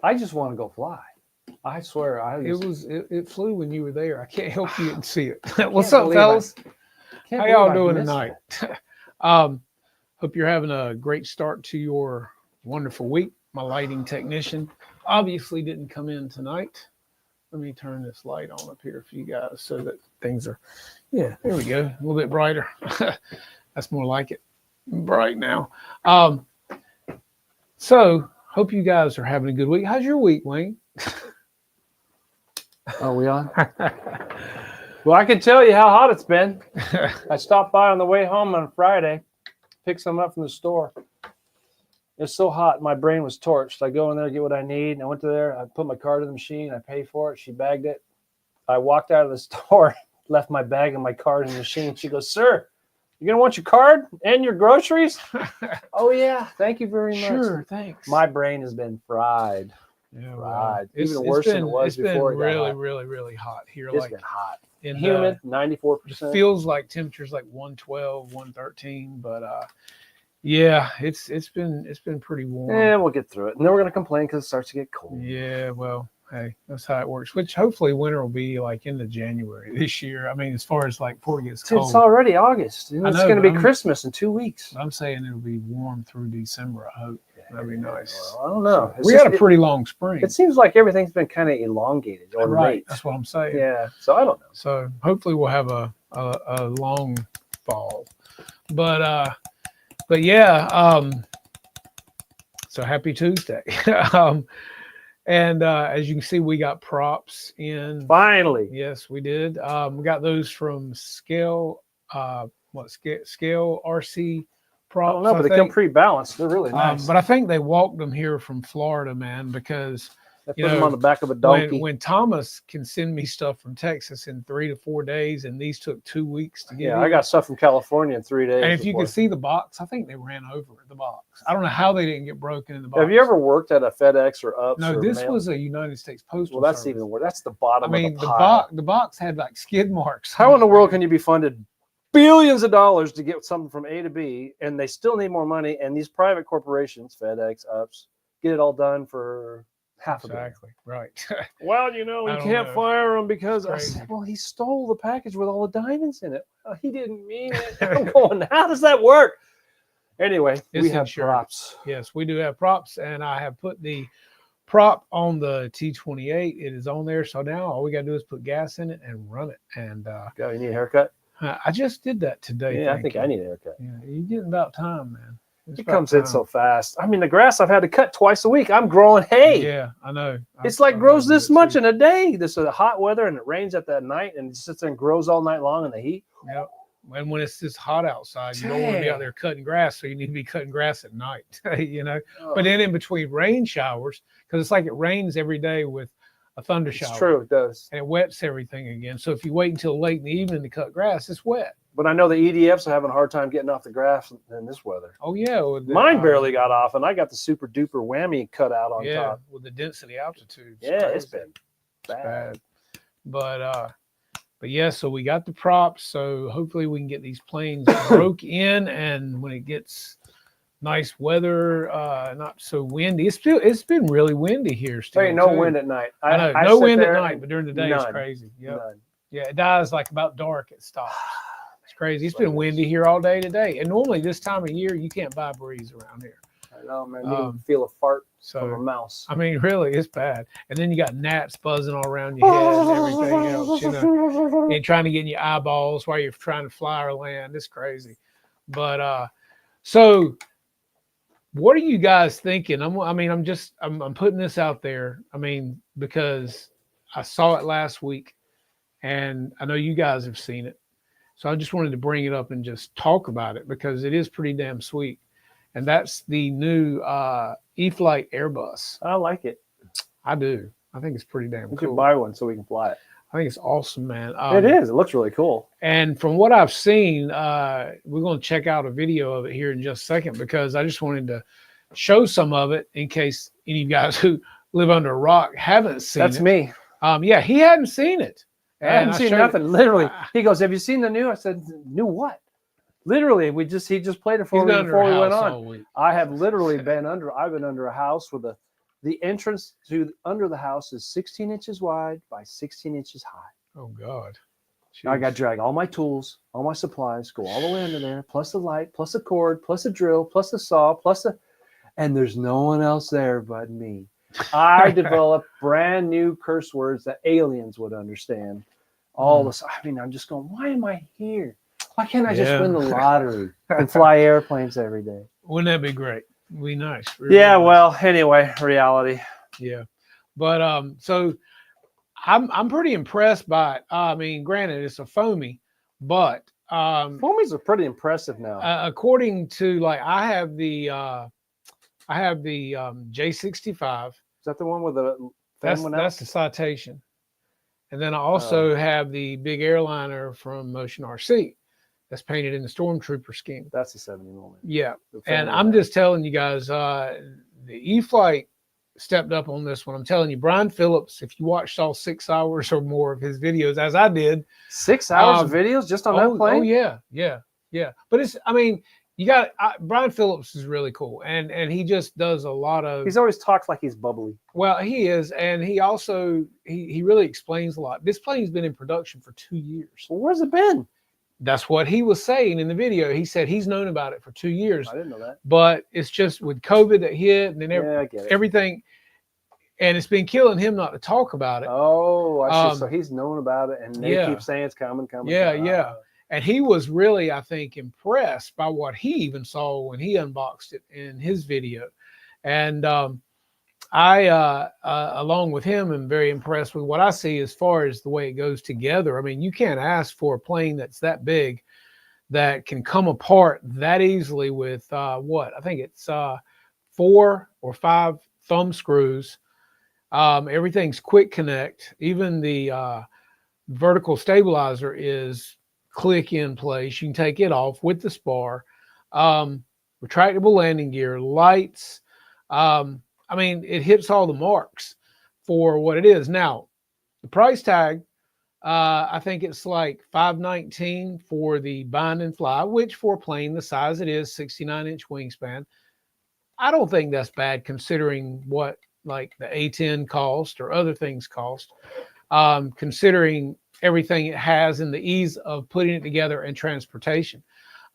I just want to go fly. I swear, It flew when you were there. I can't help you and see it. I What's can't up, believe fellas? can't How believe y'all I doing missed tonight? that. Hope you're having a great start to your wonderful week. My lighting technician obviously didn't come in tonight. Let me turn this light on up here for you guys so that things are, yeah, there we go. A little bit brighter. That's more like it. Bright now. So hope you guys are having a good week. How's your week, Wayne? Are we on? Well, I can tell you how hot it's been. I stopped by on the way home on Friday, picked some up from the store. It's so hot, my brain was torched. I go in there, get what I need, and I went to there. I put my card in the machine. I pay for it. She bagged it. I walked out of the store, left my bag and my card in the machine. She goes, "Sir, you're going to want your card and your groceries?" Oh, yeah. Thank you very much. Sure, thanks. My brain has been fried. Yeah, Fried. It's, Even worse than it was before. It's been really hot here. It's been hot. And, humid, 94%. It feels like temperatures like 112, 113, but yeah, it's been pretty warm. Yeah, we'll get through it. And then we're going to complain because it starts to get cold. Yeah, well, hey, that's how it works. Which hopefully winter will be like into January this year. I mean, as far as like before it gets cold. It's already August. It's going to be Christmas in 2 weeks. I'm saying it'll be warm through December, I hope. That'd be nice. Well, I don't know. We had a pretty long spring. It seems like everything's been kind of elongated. Or right. late. That's what I'm saying. Yeah. So I don't know. So hopefully we'll have a long fall. But yeah, so happy Tuesday. And as you can see, we got props in. Finally. Yes, we did. We got those from Scale RC props. I don't know, but they come pre-balanced. They're really nice. But I think they walked them here from Florida, man, because they put them on the back of a donkey. When Thomas can send me stuff from Texas in 3 to 4 days, and these took 2 weeks to get. Yeah, I got stuff from California in 3 days. And if you could see the box, I think they ran over the box. I don't know how they didn't get broken in the box. Have you ever worked at a FedEx or UPS? No, this was a United States Postal Well, that's Service. even worse. That's the bottom of the pile. The box had like skid marks. How in the world can you be funded billions of dollars to get something from A to B, and they still need more money, and these private corporations, FedEx, UPS, get it all done for half a billion. Exactly, right. Well, you can't fire him because I said, well, he stole the package with all the diamonds in it. Well, he didn't mean it. I'm going, how does that work? Anyway, we have props. Yes, we do have props, and I have put the prop on the T28. It is on there, so now all we got to do is put gas in it and run it. And you need a haircut? I just did that today. Yeah, I think I need a haircut. Yeah, you're getting about time, man. It comes in so fast. I mean, the grass I've had to cut twice a week. I'm growing hay. Yeah, I know. It's like grows this much in a day. This is hot weather, and it rains at that night, and it sits there and grows all night long in the heat. Yep. And when it's this hot outside, you don't want to be out there cutting grass, so you need to be cutting grass at night, But then in between rain showers, because it's like it rains every day with a thunder shower. It's true, it does. And it wets everything again. So if you wait until late in the evening to cut grass, it's wet. But I know the EDFs are having a hard time getting off the grass in this weather. Oh, yeah. Mine barely got off, and I got the super duper whammy cut out on top. With the density altitude. Yeah, it's been bad. But yeah, so we got the props. So hopefully we can get these planes broke in, and when it gets nice weather, not so windy. It's been really windy here still. There ain't no wind at night. I know, no wind at night, but during the day it's crazy. Yep. None. Yeah, it dies like about dark, it stops. It's crazy. It's been windy here all day today. And normally this time of year you can't buy a breeze around here. I know, man. You can feel a fart from a mouse. I mean, really, it's bad. And then you got gnats buzzing all around your head and everything else, and trying to get in your eyeballs while you're trying to fly or land. It's crazy. But so what are you guys thinking? I'm putting this out there. I mean, because I saw it last week, and I know you guys have seen it. So I just wanted to bring it up and just talk about it because it is pretty damn sweet. And that's the new E-Flight Airbus. I like it. I do. I think it's pretty damn cool. We should buy one so we can fly it. I think it's awesome, man. It is. It looks really cool. And from what I've seen, we're going to check out a video of it here in just a second because I just wanted to show some of it in case any of you guys who live under a rock haven't seen it. That's me. Yeah, he hadn't seen it. I hadn't seen nothing. Literally, he goes, "Have you seen the new?" I said, "New what?" Literally, he just played it for me before we went on. I have literally been under. I've been under a house with a The entrance to under the house is 16 inches wide by 16 inches high. Oh God. Now I got to Jeez. drag all my tools, all my supplies, go all the way under there, plus the light, plus a cord, plus a drill, plus a saw, and there's no one else there but me. I developed brand new curse words that aliens would understand. All this, I mean, I'm just going, why am I here? Why can't I just win the lottery and fly airplanes every day? Wouldn't that be great? Be nice. Yeah, Nice. well, anyway, reality. Yeah. But so I'm pretty impressed by it. I mean, granted, it's a foamy, but Foamies are pretty impressive now. according to like I have the J65. Is that the one with the fan one out? That's the Citation. And then I also have the big airliner from Motion RC that's painted in the Stormtrooper scheme. That's the 70 millimeter. Yeah. And I'm just telling you guys, the E-Flight stepped up on this one. I'm telling you, Brian Phillips, if you watched all 6 hours or more of his videos, as I did. 6 hours of videos just on that plane? Oh, yeah. But it's, I mean, you got Brian Phillips is really cool, and he just does a lot of. He's always talks like he's bubbly. Well, he is, and he also he really explains a lot. This plane's been in production for 2 years. Well, where's it been? That's what he was saying in the video. He said he's known about it for 2 years. I didn't know that. But it's just with COVID that hit, and then I get it. everything, and it's been killing him not to talk about it. Oh, I see. So he's known about it, and they keep saying it's coming. Yeah. And he was really, I think, impressed by what he even saw when he unboxed it in his video. And I, along with him, am very impressed with what I see as far as the way it goes together. I mean, you can't ask for a plane that's that big that can come apart that easily with what? I think it's 4 or 5 thumb screws. Everything's quick connect. Even the vertical stabilizer is click in place. You can take it off with the spar. Retractable landing gear, lights. I mean, it hits all the marks for what it is. Now, the price tag, I think it's like $519 for the bind and fly, which for a plane the size it is, 69-inch wingspan. I don't think that's bad considering what like the A10 cost or other things cost, considering everything it has and the ease of putting it together and transportation.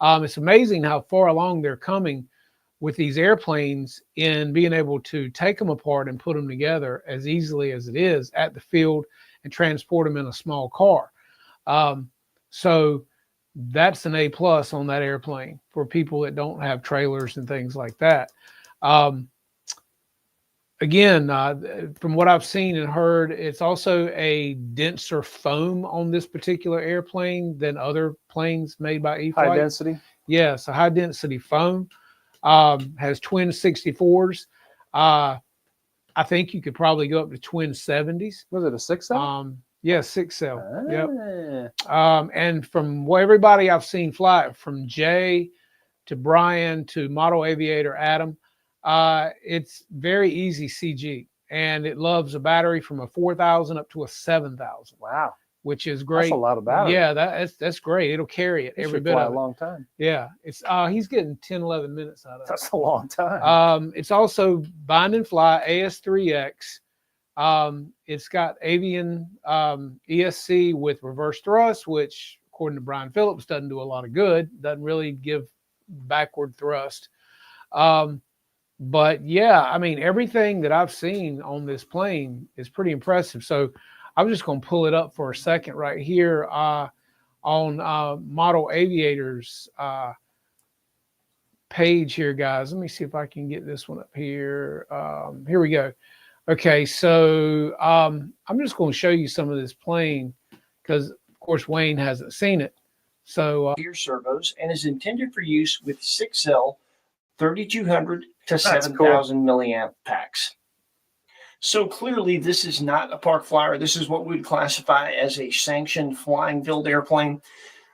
It's amazing how far along they're coming with these airplanes in being able to take them apart and put them together as easily as it is at the field and transport them in a small car. So that's an A+ on that airplane for people that don't have trailers and things like that. Again, from what I've seen and heard, it's also a denser foam on this particular airplane than other planes made by E-Flight. High density? Yes, a high density foam. Has twin 64s. I think you could probably go up to twin 70s. Was it a 6-cell? Yeah, 6-cell. Yep. And from what everybody I've seen fly it, from Jay to Brian to Model Aviator Adam, it's very easy CG, and it loves a battery from a 4,000 up to a 7,000. Wow, which is great. That's a lot of battery. Yeah, that's great. It'll carry it every bit of it. A long time. Yeah, it's he's getting 10-11 minutes out of it. That's a long time. It's also bind and fly AS3X. It's got avian ESC with reverse thrust, which according to Brian Phillips doesn't do a lot of good. Doesn't really give backward thrust. But yeah, I mean, everything that I've seen on this plane is pretty impressive. So I'm just going to pull it up for a second right here on Model Aviator's page here, guys. Let me see if I can get this one up here. Here we go. Okay, so I'm just going to show you some of this plane because, of course, Wayne hasn't seen it. So gear servos and is intended for use with 6-cell 3,200 to 7,000 milliamp packs. So clearly this is not a park flyer. This is what we would classify as a sanctioned flying field airplane.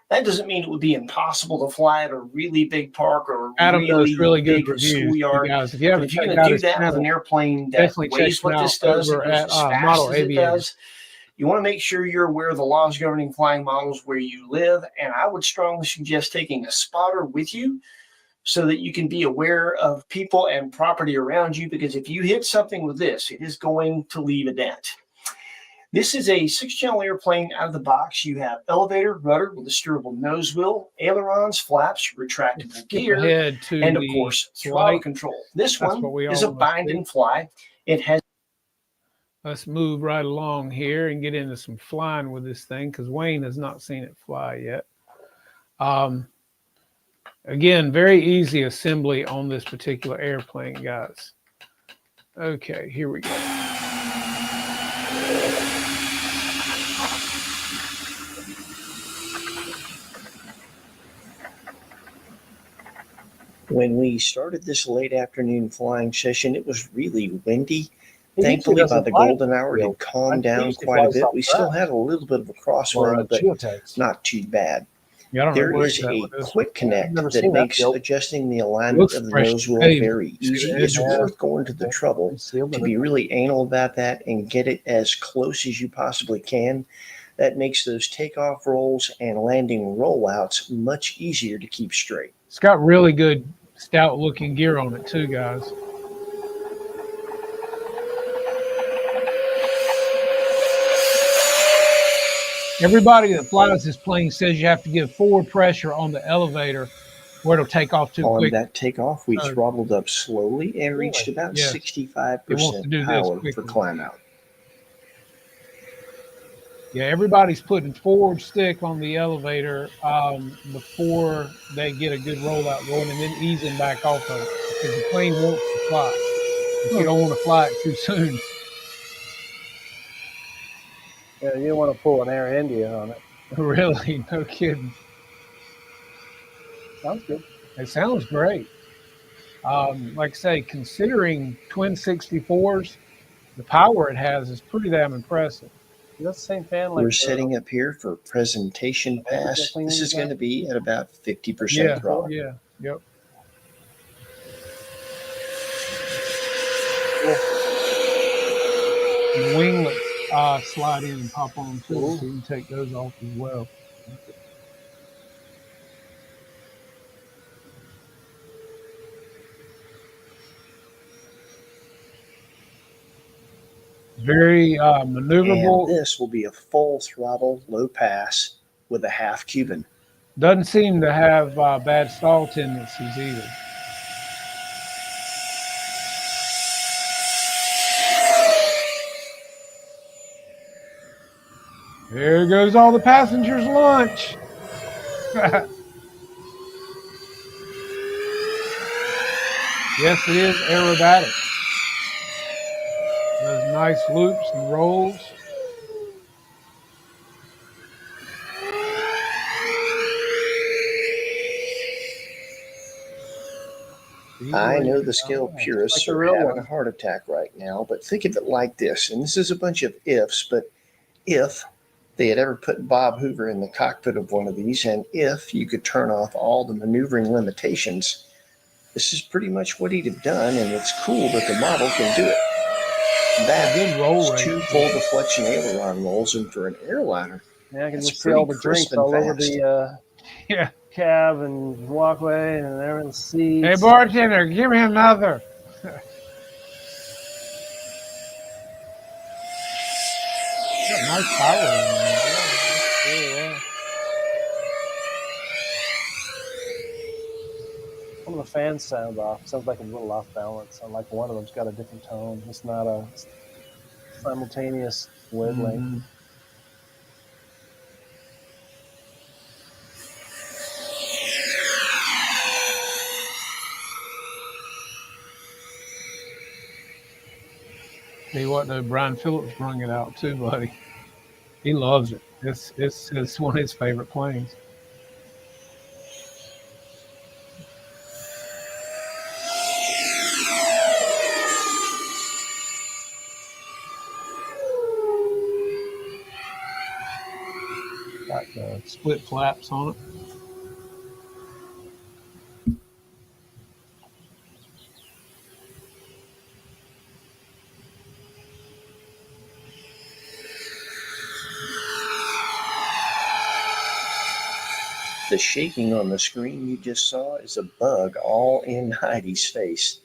That doesn't mean it would be impossible to fly at a really big park or Adam does really good reviews. Schoolyard. Guys, if you're going to do that with an airplane that weighs what this does, and goes as fast as it does, you want to make sure you're aware of the laws governing flying models where you live. And I would strongly suggest taking a spotter with you so that you can be aware of people and property around you, because if you hit something with this, it is going to leave a dent. This is a 6-channel airplane out of the box. You have elevator, rudder with a steerable nose wheel, ailerons, flaps, retractable gear, and of course, throttle control. This one is a bind and fly. It has. Let's move right along here and get into some flying with this thing, because Wayne has not seen it fly yet. Again, very easy assembly on this particular airplane, guys. Okay, here we go. When we started this late afternoon flying session, it was really windy. Thankfully, by the golden hour, it had calmed down quite a bit. We still had a little bit of a crosswind, but not too bad. Yeah, there is a quick connect that makes adjusting the alignment of the nose wheel very easy. It's worth going to the trouble to be really anal about that and get it as close as you possibly can. That makes those takeoff rolls and landing rollouts much easier to keep straight. It's got really good stout looking gear on it too, guys. Everybody that flies this plane says you have to give forward pressure on the elevator or it'll take off too quick. On that takeoff, we throttled up slowly and reached about 65% power for climb out. Yeah, everybody's putting forward stick on the elevator before they get a good rollout going, and then easing back off of it, because the plane wants to fly. But you don't want to fly it too soon. Yeah, you don't want to pull an Air India on it. Really? No kidding. Sounds good. It sounds great. Like I say, considering twin 64s, the power it has is pretty damn impressive. That's the same fan. We're setting up here for presentation pass. This is going to be at about 50% throttle. Yeah, yep. And the winglets slide in and pop on too, so you can take those off as well. Very maneuverable. And this will be a full throttle, low pass with a half Cuban. Doesn't seem to have bad stall tendencies either. There goes all the passengers' lunch. Yes, it is aerobatic. Those nice loops and rolls. I know the scale purists are having a heart attack right now, but think of it like this, and this is a bunch of ifs, but if they had ever put Bob Hoover in the cockpit of one of these, and if you could turn off all the maneuvering limitations, this is pretty much what he'd have done, and it's cool that the model can do it. That's 2 full deflection aileron rolls, and for an airliner, yeah, I can just see all the drinks all over the cab and walkway and everyone's seats. Hey, bartender, give me another. Nice power in there. Yeah. One of the fans sounds off. Sounds like a little off balance. Like one of them's got a different tone. It's not a simultaneous wavelength. Mm-hmm. Tell you what, though, Brian Phillips brung it out too, buddy. He loves it. It's one of his favorite planes. Got the split flaps on it. the shaking on the screen you just saw is a bug all in Heidi's face.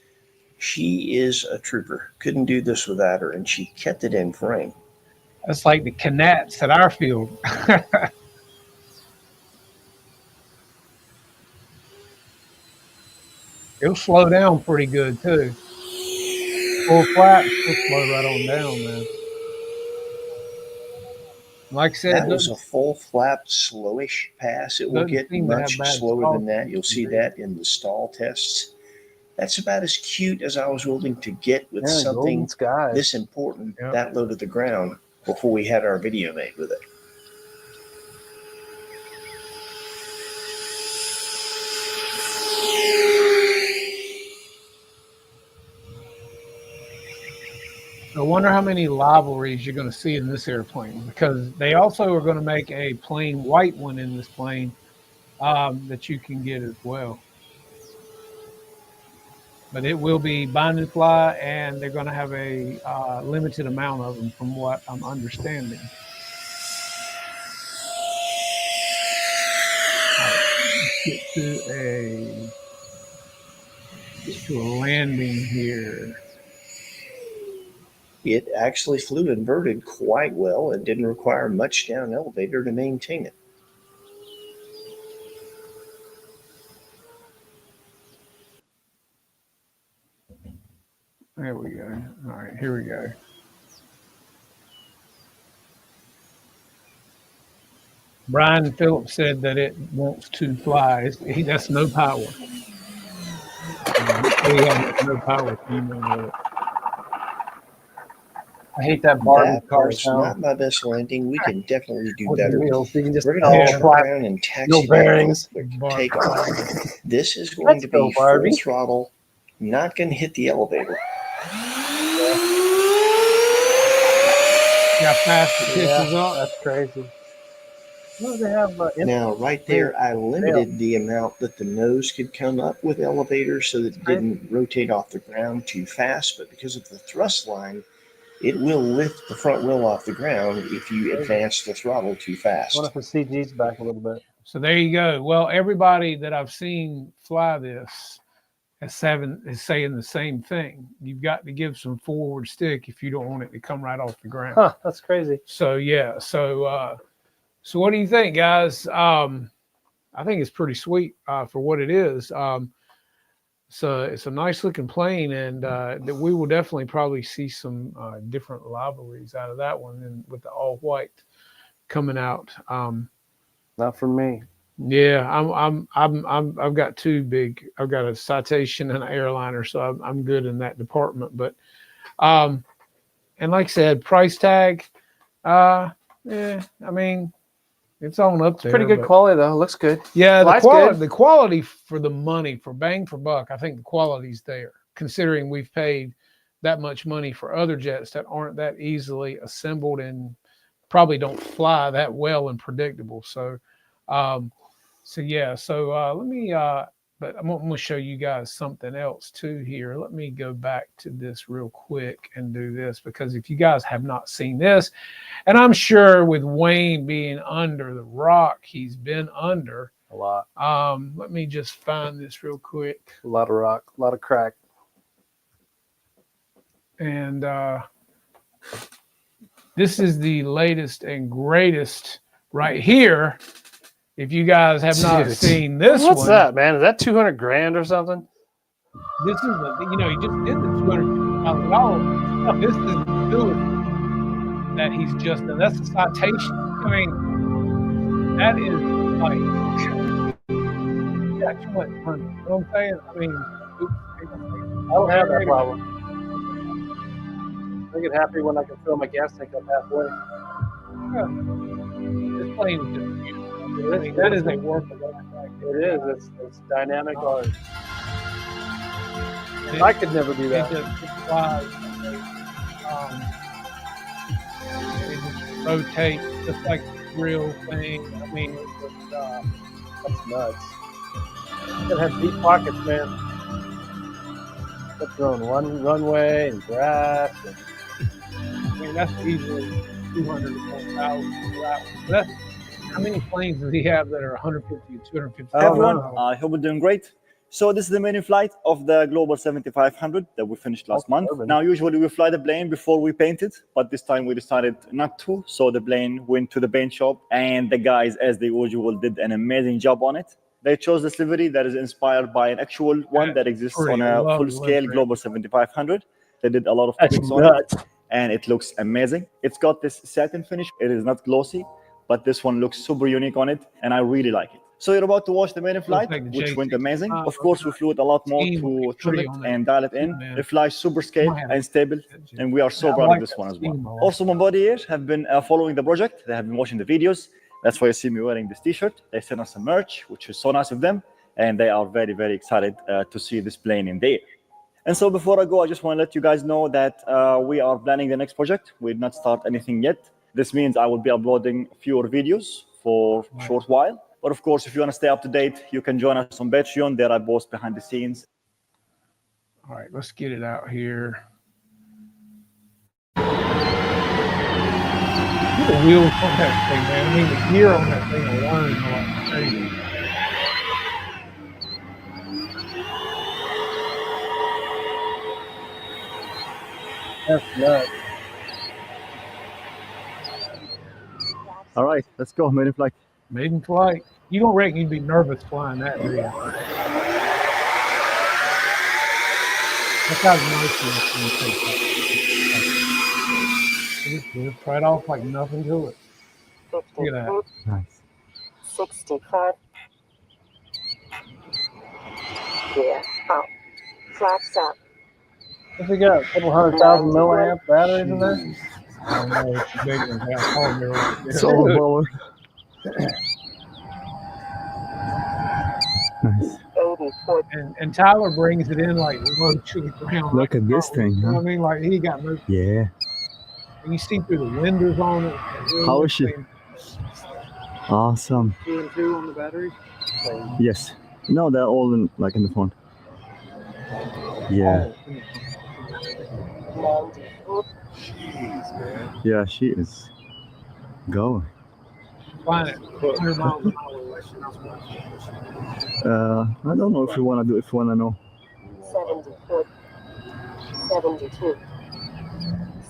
She is a trooper. Couldn't do this without her, and she kept it in frame. That's like the Canats at our field. It'll slow down pretty good too. Full flat, it'll slow right on down, man. Like I said, That was a full flap, slowish pass. It will doesn't get seem to have much bad slower stall than that. speed You'll see today. that in the stall tests. That's about as cute as I was willing to get with Yeah, golden something skies. this important, Yep. that low to the ground, before we had our video made with it. I wonder how many rivalries you're going to see in this airplane, because they also are going to make a plain white one in this plane that you can get as well. But it will be bind and fly, and they're going to have a limited amount of them, from what I'm understanding. All right, let's get to a landing here. It actually flew inverted quite well and didn't require much down elevator to maintain it. There we go. All right, here we go. Brian Phillips said that it wants to fly. That's no power. We have no power team on it. I hate that Barbie That car was sound. not my best landing. We can definitely do With the better. wheels, you can just We're going to turn flat. around and taxi No down bearings. real quick. Bar- Take off. This is going Let's to go, be Barbie. full throttle, not going to hit the elevator. Got fast the pitches Yeah, up. that's crazy. What do they have? Now, right there, I limited the amount that the nose could come up with elevator so that it didn't rotate off the ground too fast. But because of the thrust line, it will lift the front wheel off the ground if you advance the throttle too fast. What if the CG's back a little bit? So there you go. Well, everybody that I've seen fly this is saying the same thing. You've got to give some forward stick if you don't want it to come right off the ground. Huh, that's crazy. So yeah. So what do you think, guys? I think it's pretty sweet for what it is. So it's a nice looking plane, and that we will definitely probably see some different liveries out of that one, and with the all white coming out. Not for me. Yeah, I've got two big. I've got a Citation and an airliner, so I'm good in that department. But, and like I said, price tag. I mean, it's on up there. Pretty good but- quality though. Looks good. Yeah, Flies good. the quality for the money, for bang for buck, I think the quality's there, considering we've paid that much money for other jets that aren't that easily assembled and probably don't fly that well and predictable. So, let me, but I'm going to show you guys something else too here. Let me go back to this real quick and do this, because if you guys have not seen this, and I'm sure with Wayne being under the rock, he's been under A lot. let me just find this real quick. A lot of rock. A lot of crack. And this is the latest and greatest right here. If you guys have not Dude. seen this What's one, that, man? Is that 200 grand or something? this is the, he just did the $250,000. This is the newest that he's just done. That's a Citation. I mean, that is like, yeah, too much money. You know what I'm saying? I mean, I don't have that problem. I get happy when I can fill my gas tank up halfway. this plane is just beautiful. I mean, that is a work of art right there. It is. It's dynamic art. And I could never do It that. just flies. It just rotates just like the real thing. I mean, it's just, That's nuts. It has deep pockets, man. That's throwing runway and grass. And I mean, that's easily 200 to 1,000 for that one. How many planes does he have that are 150 and 250? I don't Everyone, know. I hope you're doing great. So this is the main flight of the Global 7500 that we finished last month. urban. Now, usually we fly the plane before we paint it, but this time we decided not to. So the plane went to the paint shop, and the guys, as they usual, did an amazing job on it. They chose this livery that is inspired by an actual one that exists on pretty. I a love the full-scale livery. Global 7500. They did a lot of That's tweaks on it, nuts. and it looks amazing. It's got this satin finish. It is not glossy, but this one looks super unique on it, and I really like it. So you're about to watch the main flight, like the which went J65. amazing. Of course, we flew it a lot more Scheme would to be trim pretty it on that. and dial it in. Man. It flies super scale Might have and stable, that, and we are so Yeah, I proud like of this that one as scheme a well. lot. Also, my body here have been following the project. They have been watching the videos. That's why you see me wearing this T-shirt. They sent us some merch, which is so nice of them, and they are very, very excited to see this plane in there. And so before I go, I just want to let you guys know that we are planning the next project. We did not start anything yet. This means I will be uploading fewer videos for a short while. But of course, if you want to stay up to date, you can join us on Patreon. There I post behind the scenes. All right, let's get it out here. Look at the wheels on that thing, man. I mean, the gear on that thing alone is like crazy. That's nuts. All right, let's go. Maiden flight. Maiden flight. You don't reckon you'd be nervous flying that, do you? That's how nice it is. Right off like nothing to it. Look at that. Nice. 65. Gear up. Flaps up. What's he got? A couple 100,000 milliamp batteries in there? I don't know. It's big one. Yeah, power mirror right there. It's all power. Nice. 84. And Tyler brings it in like low to the ground. Look at this thing, You know huh? what I mean? Like he got no. Yeah. You see through the windows on it. How is she? Awesome. 2 and 2 on the battery. Yes. No, they're all in the front. Yeah. 94. Jeez, man. Yeah, she is going. Flying at 100 miles an hour. Like she's not supposed to. I don't know if you want to know. 74. 72.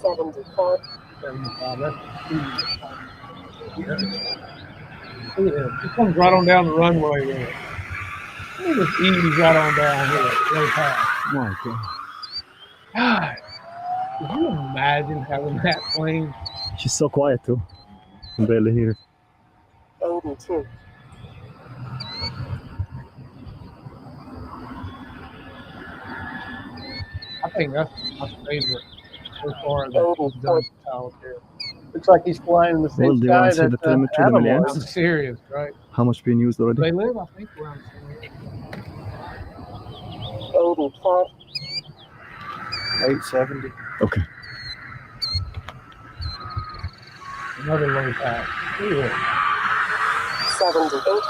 75. 75. That's Look at him. He comes right on down the runway with it. He just ease right on down here. Really fast. My God. God, could you imagine having that plane? She's so quiet too. I can barely hear. 82. I think that's my favorite so far that we've done out there. Looks like he's flying in the same Well, do you want sky to see the telemetry, the Adam milliamps? was. I'm serious, right? How much being used already? They live, I think, around 85. 870. Okay. another low pack. Look at it. 78.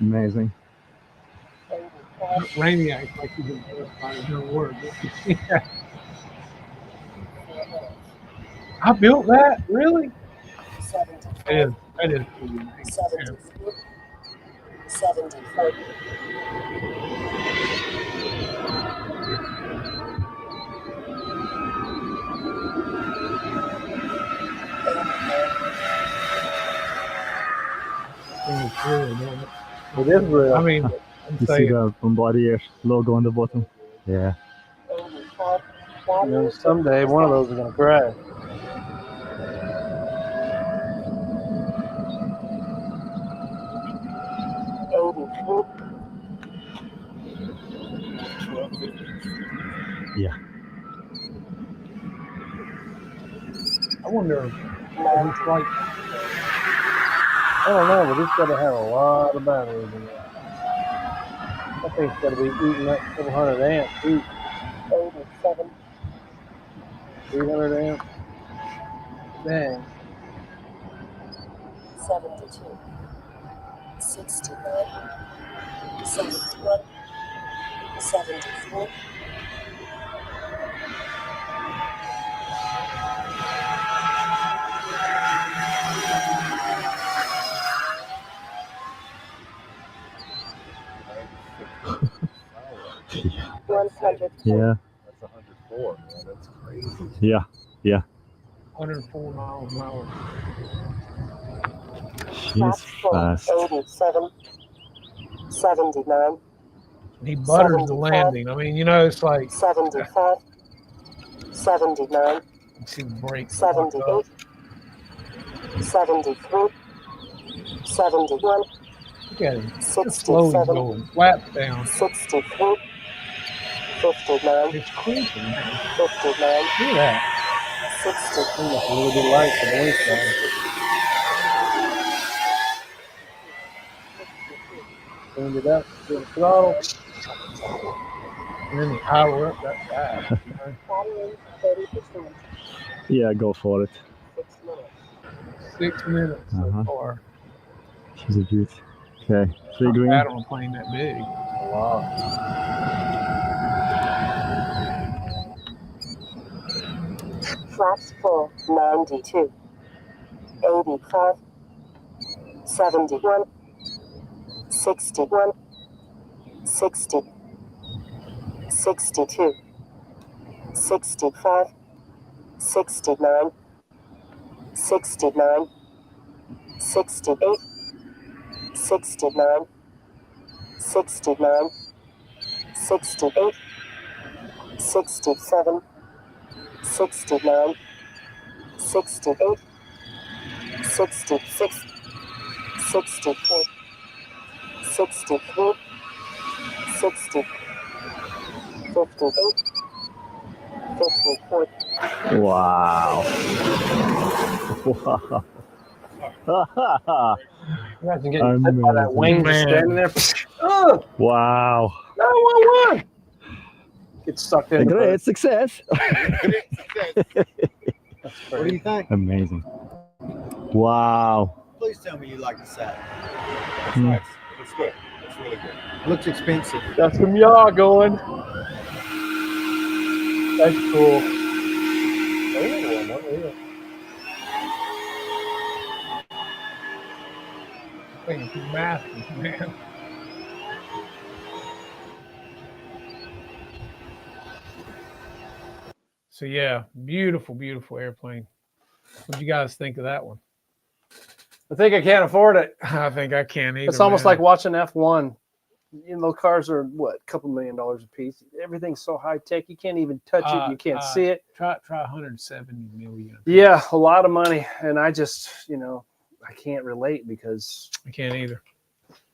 Amazing. Rainy acts like he's been by his own word. I built that? Really? 74. That is pretty nice. 73. 74. It's really nice. It is real. I mean, I'm You see saying, the Bombardier logo on the bottom? Yeah. 85. You know, someday one of those is going to crash. Yeah. I wonder if it's like, I don't know, but it's got to have a lot of batteries in it. I think it's got to be eating up a couple hundred amps too. 87. 300 amps. Dang. 72. 69. 71. 74. Yeah. 100. Yeah. That's 104, man. That's crazy. Yeah. 104 miles an hour. She's Flaps full. fast. 87. 79. He butters the 75. landing. I mean, you know, it's like 75. 79. you see the brakes lock up. 78. 73. 71. Look at him. How slow he's 67. going. Flaps down. 63. 59. It's creeping, man. 59. Look at that. 60. A little bit light for the length time. Turned it up to the throttle. And then the hour up that fast. Battery 30%. Yeah, go for it. 6 minutes. 6 minutes so far. She's a beauty. Okay, 3 green. I don't plane that big. Wow. Flaps full. 92. 85. 71. 61. 60. 62. 65. 69. 69. 68. 69. 69. 68. 67. 69. 68. 66. 64. 63. 60. 58. 54. Wow. Wow. Imagine getting hit by that wing just Man. standing there. Oh, Wow. 911. Get sucked in. Great success. What do you think? Amazing. Wow. Please tell me you like the saddle. Hmm. Nice. Looks good. Looks really good. Looks expensive. Got some yaw going. That's cool. Thing is massive, man. So yeah, beautiful, beautiful airplane. What do you guys think of that one? I think I can't afford it. I think I can't either. It's almost man. like watching F1. You know, cars are what, a couple $1 million a piece. Everything's so high tech, you can't even touch it. You can't see it. try 170 million. Yeah, a lot of money. And I just, I can't relate because, I can't either.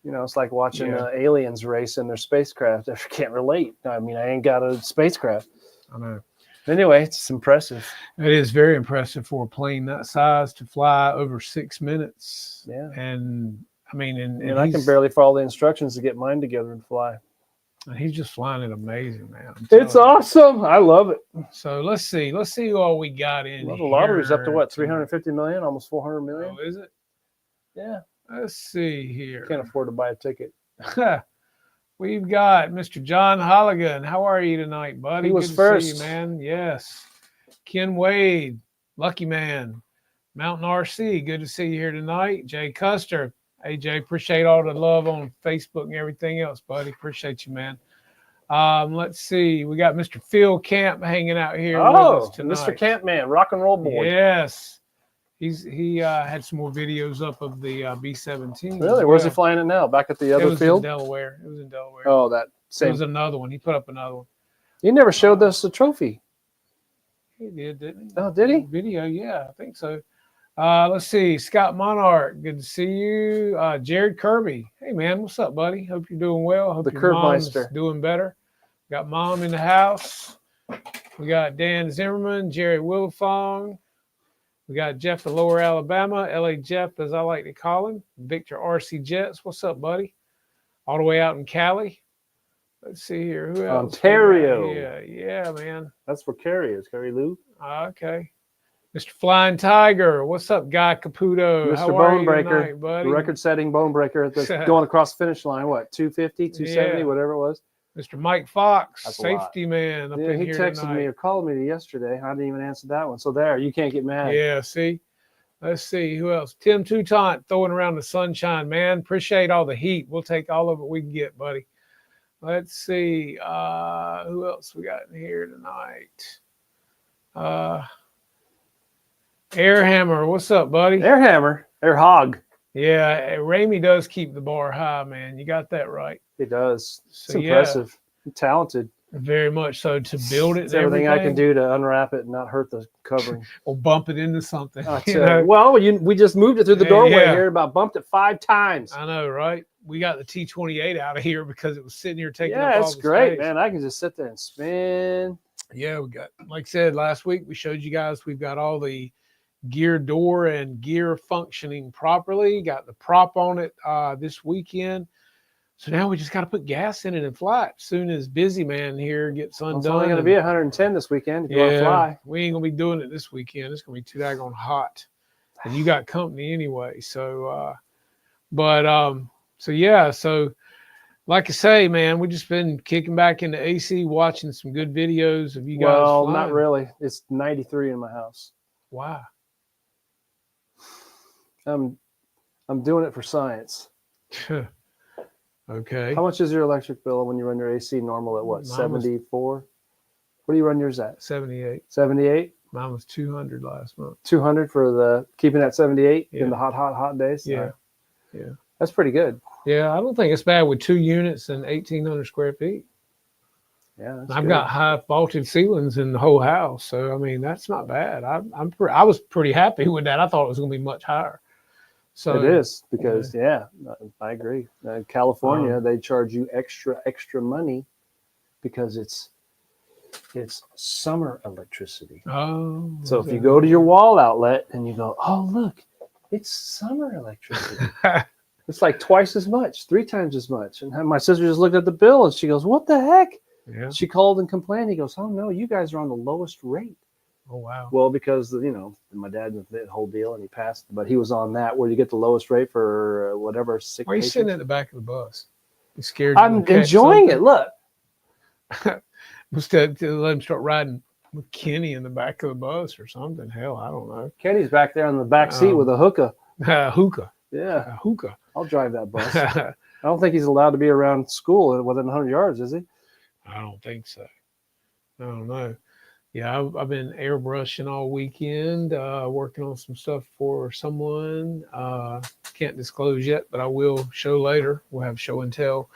it's like watching Yeah. aliens race in their spacecraft. I can't relate. I mean, I ain't got a spacecraft. I know. Anyway, it's impressive. It is very impressive for a plane that size to fly over 6 minutes. Yeah. And I mean, And I can barely follow the instructions to get mine together and fly. and he's just flying it amazing, man. I'm It's telling you. awesome. I love it. So let's see what all we got in. Well, the lottery's up to here what, tonight. 350 million, almost 400 million? Oh, is it? Yeah. Let's see here. Can't afford to buy a ticket. We've got Mr. John Holligan. How are you tonight, buddy? He was Good first. to see you, man. Yes. Ken Wade, lucky man. Mountain RC, good to see you here tonight. Jay Custer. Hey, Jay, appreciate all the love on Facebook and everything else, buddy. Appreciate you, man. Let's see. We got Mr. Phil Camp hanging out here with us tonight. Mr. Campman, rock and roll boy. Yes. He had some more videos up of the B-17. Really? Where's he flying it now? Back at the It other was field? in Delaware. It was in Delaware. Oh, that It same. was another one. He put up another one. He never showed us the trophy. He did, didn't he? Oh, did he? Video, yeah, I think so. Let's see. Scott Monarch, good to see you. Jared Kirby. Hey, man, what's up, buddy? Hope you're doing well. Hope The your Curb mom's Meister. doing better. Got mom in the house. We got Dan Zimmerman, Jerry Wilfong. We got Jeff in Lower Alabama, LA Jeff, as I like to call him. Victor RC Jets. What's up, buddy? All the way out in Cali. Let's see here. Who else? Ontario. Yeah, man. That's where Carrie is. Carrie Lou. Okay. Mr. Flying Tiger. What's up, Guy Caputo? Mr. How are you Bonebreaker, tonight, buddy? The record-setting bone breaker that's going across the finish line. What, 250, 270, Yeah. whatever it was. Mr. Mike Fox, That's a lot. safety man up Yeah, in he here texted tonight. me or called me yesterday. I didn't even answer that one. So there, you can't get mad. Yeah, see? Let's see who else. Tim Toutant throwing around the sunshine, man. Appreciate all the heat. We'll take all of it we can get, buddy. Let's see. Who else we got in here tonight? Airhammer, what's up, buddy? Airhammer, Air Hog. Yeah, Ramey does keep the bar high, man. You got that right. He does. It's So, yeah. impressive. He's talented. Very much so. To build it, It's and everything I can everything, do to unwrap it and not hurt the covering. or bump it into something. I you tell know? you. Well, we just moved it through the Yeah, doorway yeah. here, about bumped it 5 times. I know, right? We got the T28 out of here because it was sitting here taking up Yeah, all it's the great, space. man. I can just sit there and spin. Yeah, we got, like I said last week, we showed you guys we've got all the gear door and gear functioning properly. Got the prop on it this weekend. So now we just got to put gas in it and fly it. As soon as Busy Man here gets Well, undone. it's only going to be 110 this weekend if you want to yeah, fly. we ain't gonna be doing it this weekend. It's gonna be too daggone hot, and you got company anyway. So, so yeah. So, like I say, man, we just been kicking back into AC, watching some good videos of you guys. Well, flying. not really. It's 93 in my house. Wow. I'm doing it for science. Okay. How much is your electric bill when you run your AC normal at what? Mine was- 74? What do you run yours at? 78. 78? Mine was 200 last month. 200 for the keeping at 78 Yeah. in the hot days? Yeah. Yeah. That's pretty good. Yeah, I don't think it's bad with 2 units and 1,800 square feet. Yeah. That's I've good. got high vaulted ceilings in the whole house, so I mean that's not bad. I was pretty happy with that. I thought it was going to be much higher. So It is because I agree. California, they charge you extra money because it's summer electricity. Oh, So if you go to your wall outlet and you go, oh look, it's summer electricity. It's like twice as much, 3 times as much. And my sister just looked at the bill and she goes, what the heck? yeah. She called and complained. He goes, oh no, you guys are on the lowest rate. Oh wow. Well, because my dad did the whole deal and he passed, but he was on that where you get the lowest rate for whatever sick. Why are you patients. sitting at the back of the bus? You scared? I'm enjoying it. Look, Must have to let him start riding with Kenny in the back of the bus or something. Hell, I don't know. Kenny's back there on the back seat with a hookah. Hookah. Yeah, Hookah. I'll drive that bus. I don't think he's allowed to be around school within 100 yards, is he? I don't think so. I don't know. Yeah, I've been airbrushing all weekend, working on some stuff for someone. Can't disclose yet, but I will show later. We'll have show and tell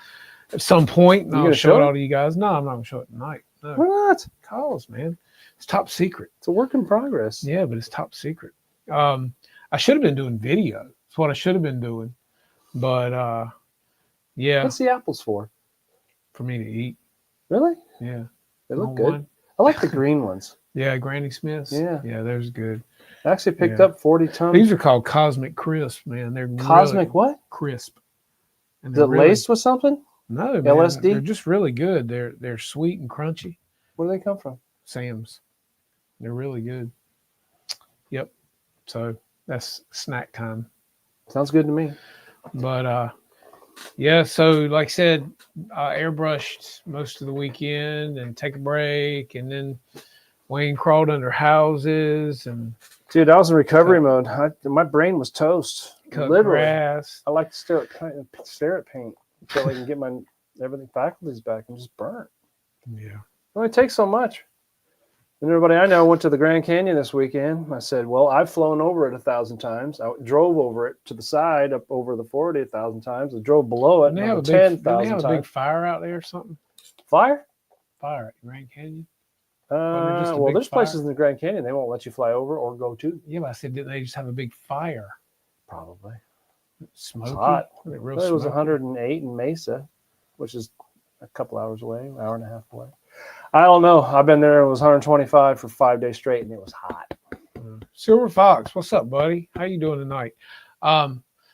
at some point, and You I'll gonna show show it it? all to you guys. No, I'm not gonna show it tonight. No, What? cause man, it's top secret. It's a work in progress. Yeah, but it's top secret. I should have been doing video. That's what I should have been doing, but yeah, What's the apples for? for me to eat. Really? Yeah, They look On good. one. I like the green ones. Yeah, Granny Smith's. Yeah. Yeah, there's good. I actually picked Yeah. up 40 tons. These are called Cosmic Crisp, man. They're Cosmic really what? crisp. And Is they're it really- laced with something? No, man. LSD? They're just really good. They're sweet and crunchy. Where do they come from? Sam's. They're really good. Yep. So that's snack time. Sounds good to me. But yeah, so like I said, airbrushed most of the weekend and take a break, and then Wayne crawled under houses and Dude, I was in recovery mode. My brain was toast. cut Literally. grass. I like to stare at paint until I can get my faculties back. I'm just burnt. Yeah. It only takes so much. And everybody I know went to the Grand Canyon this weekend. I said, well, I've flown over it 1,000 times. I drove over it to the side, up over the 40 1,000 times. I drove below it Didn't they have a big, 10,000 didn't they have a big times. fire out there or something? Fire? Fire at Grand Canyon? there just a Well, big there's places fire? in the Grand Canyon they won't let you fly over or go to. Yeah, but I said, didn't they just have a big fire? Probably. Smoky? hot. Was it real Well, it was smoky? 108 in Mesa, which is a couple hours away, hour and a half away. I don't know. I've been there. It was 125 for 5 days straight, and it was hot. Silver Fox, what's up, buddy? How you doing tonight?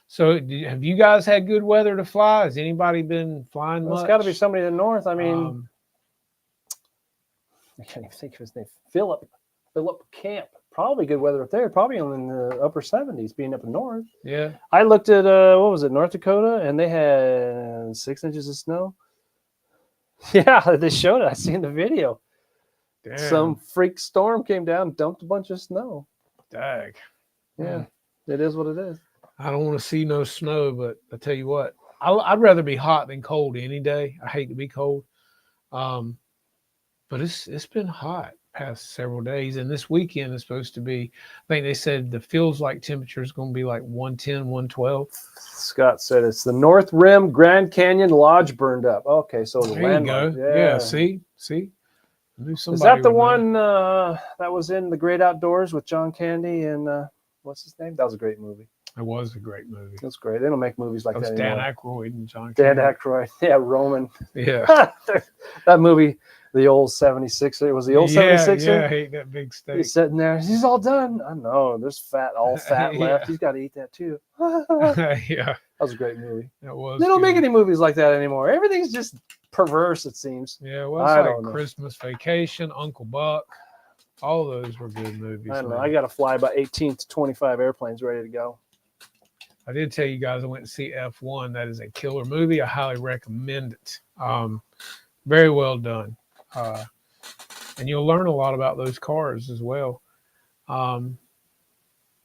So have you guys had good weather to fly? Has anybody been flying Well, much? it's got to be somebody in the north. I mean, I can't even think of his name. Philip Camp. Probably good weather up there. Probably in the upper 70s, being up north. yeah. I looked at what was it, North Dakota, and they had 6 inches of snow. Yeah, they showed it. I seen the video. Damn. Some freak storm came down, dumped a bunch of snow. Dag. Yeah, it is what it is. I don't want to see no snow, but I tell you what, I'd rather be hot than cold any day. I hate to be cold. But it's been hot past several days, and this weekend is supposed to be, I think they said the feels like temperature is going to be like 110, 112. Scott said it's the North Rim Grand Canyon Lodge burned up. Okay, so the There you landmark. go. Yeah, see? I knew Is somebody that the would know. one that was in The Great Outdoors with John Candy and what's his name? That was a great movie. It was a great movie. That's great. They don't make movies like That was that Dan anymore. Aykroyd and John Dan Candy. Aykroyd. Yeah, Roman. Yeah. That movie, the old 76er. It was the old 76er. Yeah, I hate that big steak. He's sitting there. He's all done. I know. There's all fat left. Yeah. He's got to eat that too. That Yeah, was a great movie. that was. They don't make good. any movies like that anymore. Everything's just perverse, it seems. Yeah, well, I it's don't like know. Christmas Vacation, Uncle Buck. All those were good movies. I don't know. man. I got to fly about 18 to 25 airplanes ready to go. I did tell you guys I went to see F1. That is a killer movie. I highly recommend it. Very well done. And you'll learn a lot about those cars as well.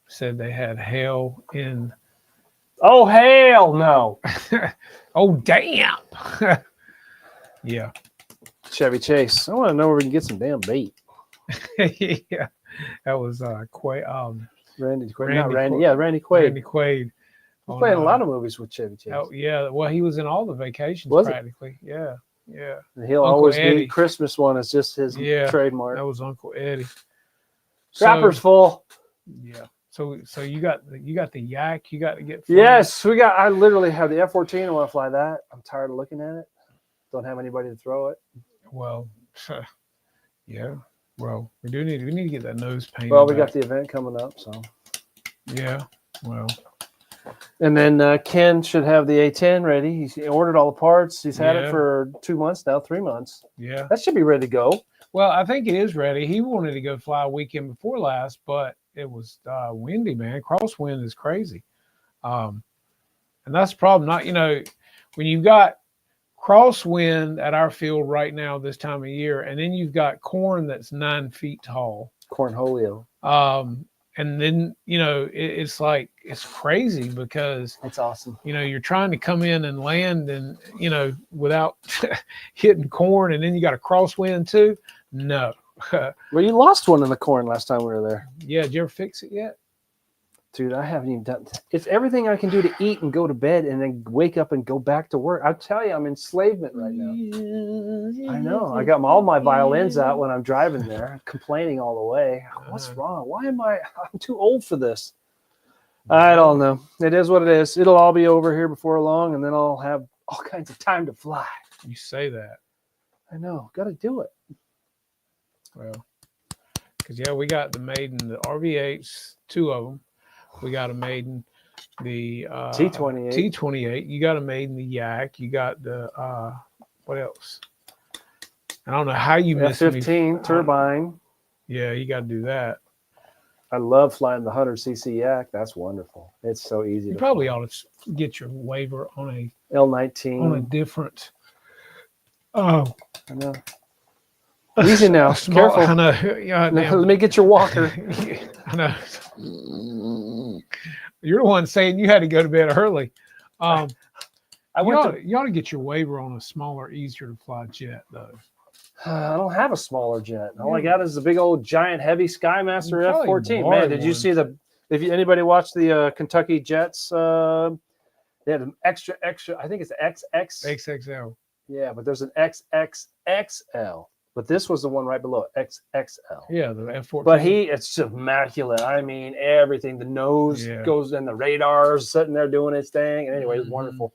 Said they had hail in. Oh, hell no. Oh, damn. Yeah. Chevy Chase. I want to know where we can get some damn bait. Yeah. That was Randy Quaid. Randy Not Randy. Quaid. Yeah, Randy Quaid. Randy Quaid. He's playing a lot of movies with Chevy Chase. Oh, yeah. Well, he was in all the vacations Was he? practically. Yeah. Yeah. And he'll Uncle always Eddie. be Christmas one. It's just his Yeah, trademark. That was Uncle Eddie. Trapper's full. Yeah. So you got the yak. You got to get. Yes, we got. I literally have the F-14. I want to fly that. I'm tired of looking at it. Don't have anybody to throw it. Well, yeah. Well, we need to get that nose painted. Well, we back. got the event coming up, so. Yeah. Well. And then Ken should have the A10 ready. He's ordered all the parts. He's had Yeah. it for 2 months now, 3 months. Yeah. That should be ready to go. Well, I think it is ready. He wanted to go fly a weekend before last, but it was windy, man. Crosswind is crazy. And that's the problem. Not, when you've got crosswind at our field right now this time of year, and then you've got corn that's 9 feet tall. Cornholio. And then, it's like, it's crazy because, That's awesome. you're trying to come in and land and, without hitting corn, and then you got a crosswind too. No. Well, you lost one in the corn last time we were there. Yeah. Did you ever fix it yet? Dude, I haven't even done. It's everything I can do to eat and go to bed and then wake up and go back to work. I tell you, I'm enslavement right now. I know. I got all my violins out when I'm driving there, complaining all the way. What's wrong? Why am I'm too old for this. I don't know. It is what it is. It'll all be over here before long, and then I'll have all kinds of time to fly. You say that. I know. Got to do it. Well, because, we got the Maiden, the RV8s, 2 of them. We got a Maiden, the T28. T28. You got a Maiden, the Yak. You got the, what else? I don't know how you missed me. F-15 turbine. Yeah, you got to do that. I love flying the 100cc Yak. That's wonderful. It's so easy. You to probably fly. ought to get your waiver on a L19. different. Oh, I know. Easy now. small. Careful. I know. Yeah, Let me get your walker. I know. You're the one saying you had to go to bed early. I You went ought to get your waiver on a smaller, easier to fly jet, though. I don't have a smaller jet. All I got is the big old giant heavy Skymaster You probably F-14. borrowed Man, did you one. see anybody watch the Kentucky Jets? They had an extra. I think it's XX. XXL. Yeah, but there's an XXXL. But this was the one right below it, XXL. Yeah, the F-14. But it's immaculate. I mean, everything. The nose goes in, the radar's sitting there doing its thing. And anyway, it's wonderful.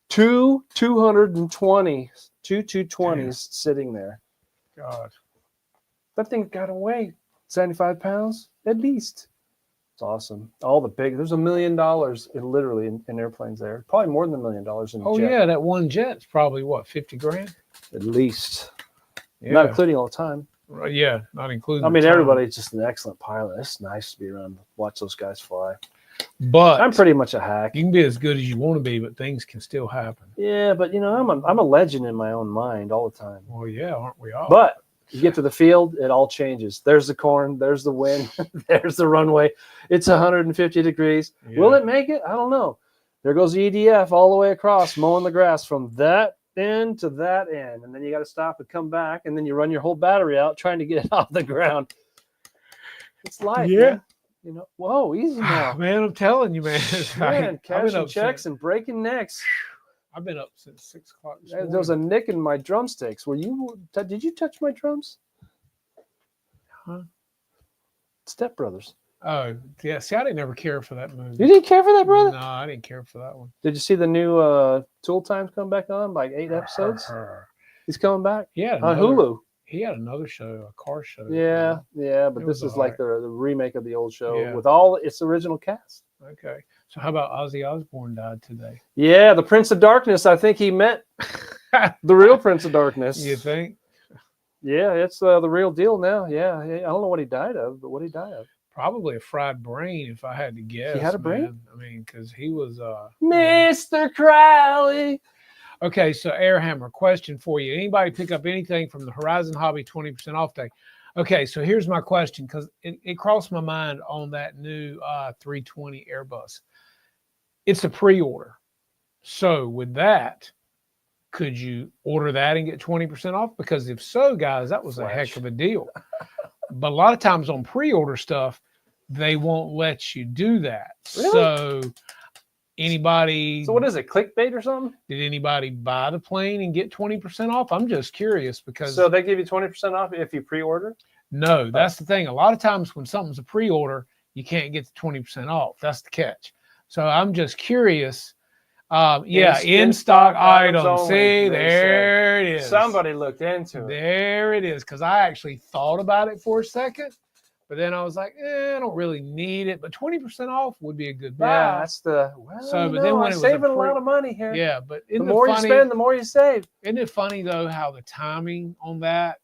Two 220s sitting there. God. That thing got away 75 pounds at least. It's awesome. There's $1 million in airplanes there. Probably more than $1 million in Oh, jet. yeah, that one jet's probably, what, 50 grand? At least. Yeah. Not including all the time. Yeah, not including I mean, the time. everybody's just an excellent pilot. It's nice to be around, watch those guys fly. But I'm pretty much a hack. you can be as good as you want to be, but things can still happen. Yeah, but I'm a legend in my own mind all the time. Well, yeah, aren't we all? But you get to the field, it all changes. There's the corn, there's the wind, there's the runway. It's 150 degrees. Yeah. Will it make it? I don't know. There goes the EDF all the way across, mowing the grass from that end to that end. And then you got to stop and come back, and then you run your whole battery out trying to get it off the ground. It's life. Yeah. Man. Whoa, easy now. Man, I'm telling you, man. Man, I've cashing been up checks and breaking necks. I've been up since 6 o'clock. There was a nick in my drumsticks. Did you touch my drums? Huh? Step Brothers. Oh, yeah. See, I didn't ever care for that movie. You didn't care for that, brother? No, I didn't care for that one. Did you see the new Tool Times come back on? Like 8 episodes? He's coming back Yeah, on Hulu. He had another show, a car show. Yeah, but It this was is like the remake of the old show Yeah. with all its original cast. Okay. So how about Ozzy Osbourne died today? Yeah, the Prince of Darkness. I think he met the real Prince of Darkness. You think? Yeah, it's the real deal now. Yeah, I don't know what he died of, but what he died of. Probably a fried brain, if I had to guess. had a brain? man. I mean, because he was Mr. Crowley. Okay, so Airhammer, question for you. Anybody pick up anything from the Horizon Hobby 20% off day? Okay, so here's my question, because it crossed my mind on that new 320 Airbus. It's a pre-order. So with that, could you order that and get 20% off? Because if so, guys, that was a heck of a deal. But a lot of times on pre-order stuff, they won't let you do that. Really? So anybody... So what is it, clickbait or something? Did anybody buy the plane and get 20% off? I'm just curious because... So they give you 20% off if you pre-order? No, that's the thing. A lot of times when something's a pre-order, you can't get the 20% off. That's the catch. So I'm just curious. In-stock items. only, See, they there it is. Somebody looked into it. There it is. Because I actually thought about it for a second. But then I was like, I don't really need it. But 20% off would be a good buy. Yeah, that's the... Well, So, but then when I'm it was saving a pre- lot of money here. Yeah, but The isn't more it you funny? spend, the more you save. Isn't it funny though how the timing on that,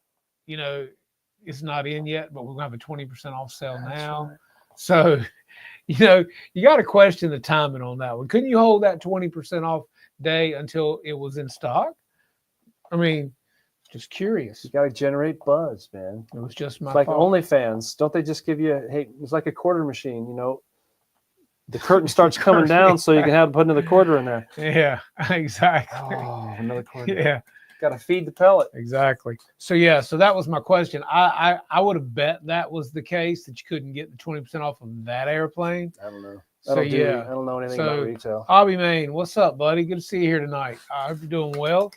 it's not in yet, but we're gonna have a 20% off sale now. Right. So, you got to question the timing on that one. Couldn't you hold that 20% off day until it was in stock? I mean, just curious. You got to generate buzz, man. It was just my It's like thought. OnlyFans. Don't they just give you, hey, it's like a quarter machine, The curtain starts coming down so you can put another quarter in there. Yeah, exactly. Oh, another quarter. Yeah. Got to feed the pellet. Exactly. So so that was my question. I would have bet that was the case, that you couldn't get the 20% off of that airplane. I don't know. So, I yeah. don't know anything So, about retail. Hobby Main, what's up, buddy? Good to see you here tonight. I hope you're doing well.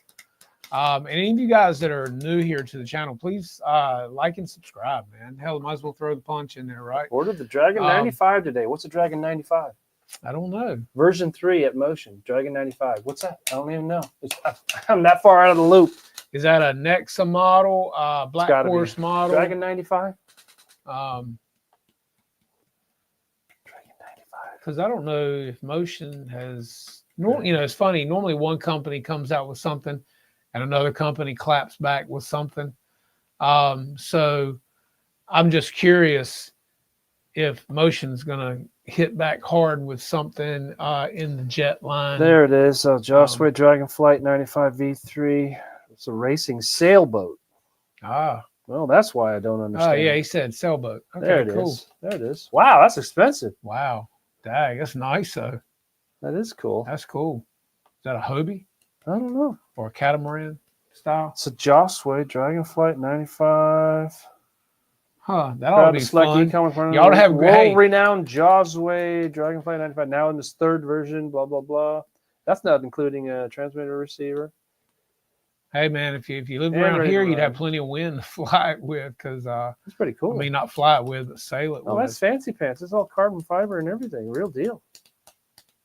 And any of you guys that are new here to the channel, please like and subscribe, man. Hell, might as well throw the punch in there, right? Ordered the Dragon 95 today. What's a Dragon 95? I don't know. Version 3 at Motion. Dragon 95. What's that? I don't even know. I'm that far out of the loop. Is that a Nexa model, Black gotta be. Horse model? Dragon 95? Um, Dragon 95. because I don't know if Motion has, it's funny. Normally one company comes out with something and another company claps back with something. So I'm just curious if Motion's going to hit back hard with something in the jet line. There it is. Josway Dragonflight 95 V3. It's a racing sailboat. Well, that's why I don't understand. Oh, yeah, he said sailboat. Okay, there it is. cool. There it is. Wow, that's expensive. Wow. Dang, that's nice, though. That is cool. That's cool. Is that a Hobie I don't know. or a catamaran style? It's a Josway Dragonflight 95. Huh, that ought to be fun. You You ought to have hey, world-renowned Josway Dragonflight 95. Now in this third version, blah, blah, blah. That's not including a transmitter receiver. hey, man, if you lived And around ready here, to you'd run. have plenty of wind to fly it with because, It's pretty cool. I mean, not fly it with, but sail it Oh, with. that's fancy pants. It's all carbon fiber and everything. Real deal.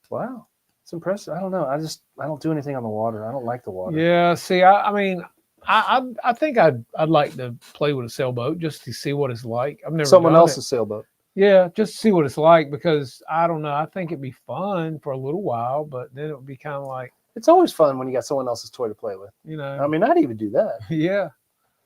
Wow. It's impressive. I don't know. I don't do anything on the water. I don't like the water. Yeah, see, I mean, I think I'd like to play with a sailboat just to see what it's like. I've never Someone done else's sailboat. it. Yeah, just to see what it's like because I don't know. I think it'd be fun for a little while, but then it would be kind of like, It's always fun when you got someone else's toy to play with. I mean, I'd even do that. yeah,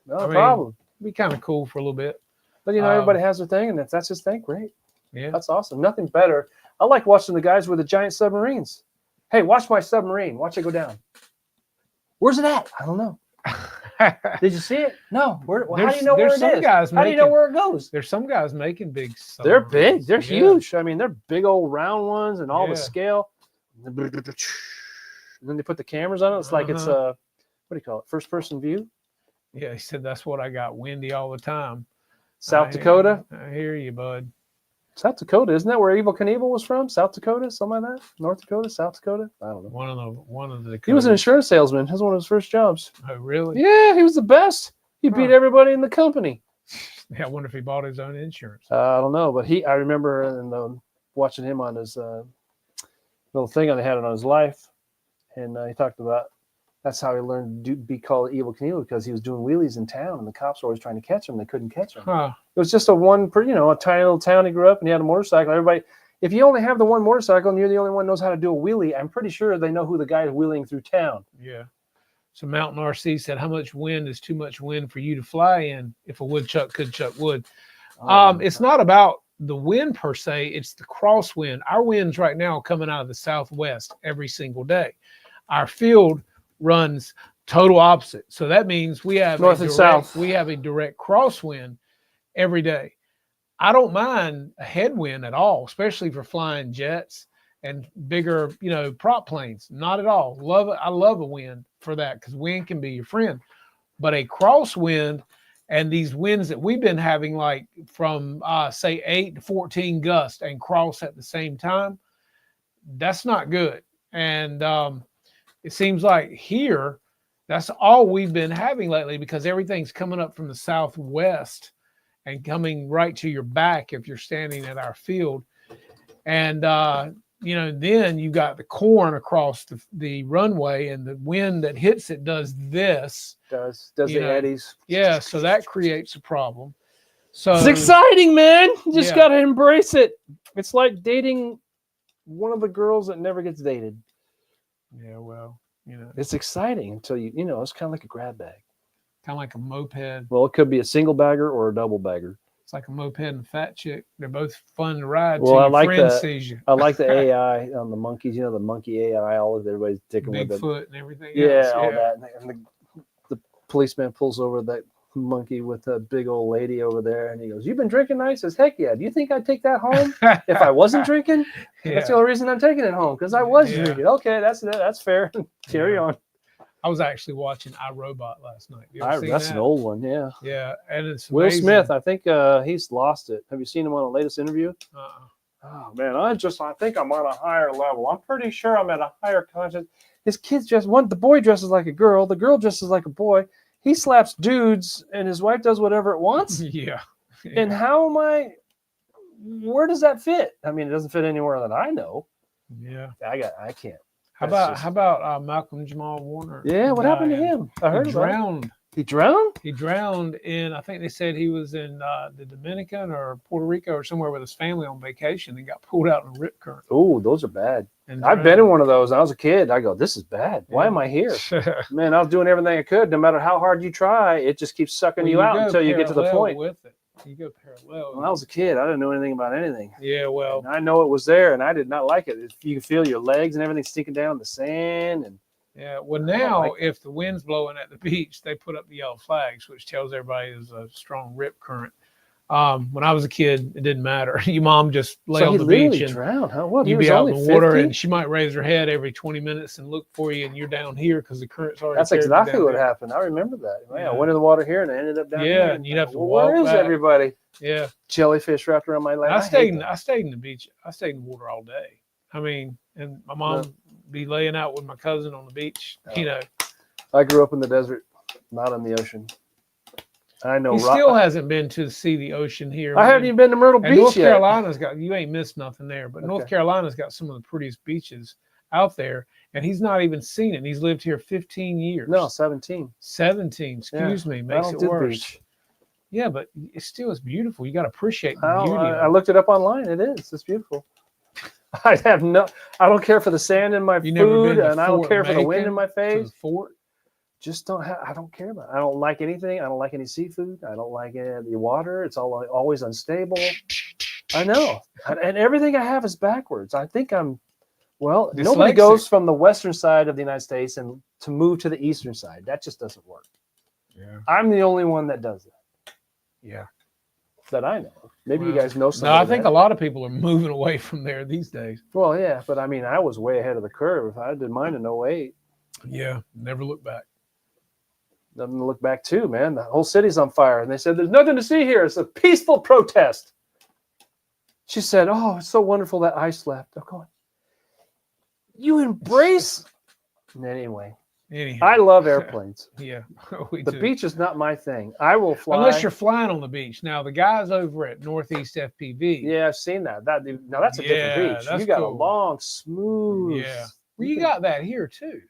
No I mean, problem. it'd be kind of cool for a little bit. But everybody has their thing, and if that's his thing, great. Yeah. That's awesome. Nothing better. I like watching the guys with the giant submarines. Hey, watch my submarine. Watch it go down. Where's it at? I don't know. Did you see it? No. Where? Well, how do you know where there's it some is? guys How do you know making- where it goes? There's some guys making big. They're big. submarines. They're Yeah. huge. I mean, they're big old round ones and all the Yeah. scale. And then they put the cameras on it. It's like it's Uh-huh. what do you call it? First person view. Yeah, he said that's what I got. Windy all the time. South I- Dakota. I hear you, bud. South Dakota, isn't that where Evel Knievel was from? South Dakota, something like that. North Dakota, South Dakota. I don't know. One of the. He was an Dakotas. insurance salesman. That was one of his first jobs. Oh, really? Yeah, he was the best. He beat Huh. everybody in the company. Yeah, I wonder if he bought his own insurance. I don't know, but I remember watching him on his little thing they had it on his life, and he talked about that's how he learned to be called Evel Knievel because he was doing wheelies in town, and the cops were always trying to catch him. They couldn't catch him. Huh. It was just a tiny little town he grew up, and he had a motorcycle. Everybody, if you only have the one motorcycle and you're the only one who knows how to do a wheelie, I'm pretty sure they know who the guy is wheeling through town. Yeah. So Mountain RC said, "How much wind is too much wind for you to fly in? If a woodchuck could chuck wood." It's not about the wind per se; it's the crosswind. Our winds right now are coming out of the southwest every single day. Our field runs total opposite, so that means we have North and south. We have a direct crosswind every day. I don't mind a headwind at all, especially for flying jets and bigger, prop planes. Not at all. Love it. I love a wind for that because wind can be your friend. But a crosswind and these winds that we've been having, like from say 8 to 14 gusts and cross at the same time, that's not good. And it seems like here, that's all we've been having lately because everything's coming up from the southwest and coming right to your back if you're standing at our field. And then you got the corn across the runway, and the wind that hits it does this. Does you the know, eddies? Yeah, so that creates a problem. So It's exciting, man. You just Yeah. got to embrace it. It's like dating one of the girls that never gets dated. yeah, well, It's exciting until it's kind of like a grab bag. kind of like a moped. Well, it could be a single bagger or a double bagger. It's like a moped and a fat chick. They're both fun to ride Well, till I your like friend that. sees you. I like the AI on the monkeys. The monkey AI. Always everybody's dicking with it. Bigfoot and everything Yeah, else. all that. And the policeman pulls over that monkey with a big old lady over there, and he goes, "You've been drinking?" I says, "Heck yeah! Do you think I'd take that home if I wasn't drinking?" That's the only reason I'm taking it home because I was Yeah. drinking. Okay, that's fair. Carry Yeah. on. I was actually watching iRobot last night. You ever seen That's that? an old one. Yeah. Yeah, and it's Will amazing. Smith, I think he's lost it. Have you seen him on the latest interview? Uh-uh. Oh man, I think I'm on a higher level. I'm pretty sure I'm at a higher conscience. His kids the boy dresses like a girl, the girl dresses like a boy. He slaps dudes, and his wife does whatever it wants. Yeah. And where does that fit? I mean, it doesn't fit anywhere that I know. Yeah. I can't. How about Malcolm Jamal Warner? Yeah, what happened to dying? him? I heard He about it. drowned. He drowned? He drowned in, I think they said he was in the Dominican or Puerto Rico or somewhere with his family on vacation and got pulled out in a rip current. Oh, those are bad. And I've been in one of those. When I was a kid. I go, this is bad. Why Yeah. am I here? Man, I was doing everything I could. No matter how hard you try, it just keeps sucking you out go until you get to the parallel point. with it. You go parallel. When I was a kid, I didn't know anything about anything. Yeah, well, And I know it was there, and I did not like it. You can feel your legs and everything stinking down in the sand. And yeah. Well, now like if the wind's blowing at the beach, they put up the yellow flags, which tells everybody there's a strong rip current. When I was a kid, it didn't matter. Your mom just lay so on he the literally beach and drowned. Huh? What? He you'd was be out in only the water 50? and she might raise her head every 20 minutes and look for you, and you're down here because the current's already. That's carried you exactly down what there. happened. I remember that. Man, Yeah. I went in the water here, and I ended up down here. Yeah, and you'd have to Well, walk where is back. everybody? Yeah, Jellyfish wrapped around my leg. I hate stayed. that. I stayed in the beach. I stayed in the water all day. I mean, and my mom be laying out with my cousin on the beach. Oh. I grew up in the desert, not in the ocean. I know. He still hasn't been to see the ocean here. I haven't even been to Myrtle And Beach North yet. Carolina's got, you ain't missed nothing there, but North Okay. Carolina's got some of the prettiest beaches out there, and he's not even seen it. And he's lived here 15 years. No, 17. 17, excuse me, I makes don't it do worse. beach. Yeah, but it still is beautiful. You got to appreciate the I, beauty. I of it. looked it up online. It is. It's beautiful. I don't care for the sand in my You never food, been to and I don't Fort care for the wind Macon, in my to face. the fort? I don't care about it. I don't like anything. I don't like any seafood. I don't like any of the water. It's always unstable. I know. And everything I have is backwards. I think nobody Dyslexic. goes from the western side of the United States and to move to the eastern side. That just doesn't work. Yeah. I'm the only one that does it Yeah. that I know. Maybe you Well, guys know No, somebody. I think a lot of people are moving away from there these days. Well, yeah, but I mean, I was way ahead of the curve. I did mine in 08. Yeah. Never look back. Nothing to look back to, man. The whole city's on fire. And they said, there's nothing to see here. It's a peaceful protest. She said, oh, it's so wonderful that ice left. I'm going, you embrace. Anyway, Anyhow. I love airplanes. Yeah. We The do. beach is not my thing. I will fly. Unless you're flying on the beach. Now, the guys over at Northeast FPV. Yeah, I've seen that. Now that's a Yeah, different beach. that's You got cool. a long, smooth. Yeah. Well, you got that here too.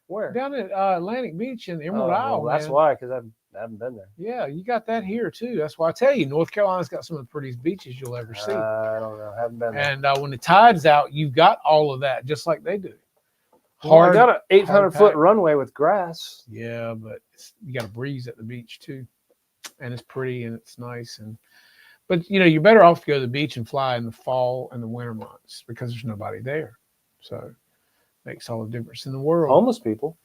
Where? Down at Atlantic Beach in Emerald Isle. Well, that's man. why, because I haven't been there. Yeah, you got that here too. That's why I tell you, North Carolina's got some of the prettiest beaches you'll ever see. I don't know. I haven't been there. And when the tide's out, you've got all of that, just like they do. Well, I got an 800-foot hard-packed. runway with grass. Yeah, but you got a breeze at the beach too, and it's pretty and it's nice. But you're better off to go to the beach and fly in the fall and the winter months because there's nobody there. So makes all the difference in the world. Homeless people.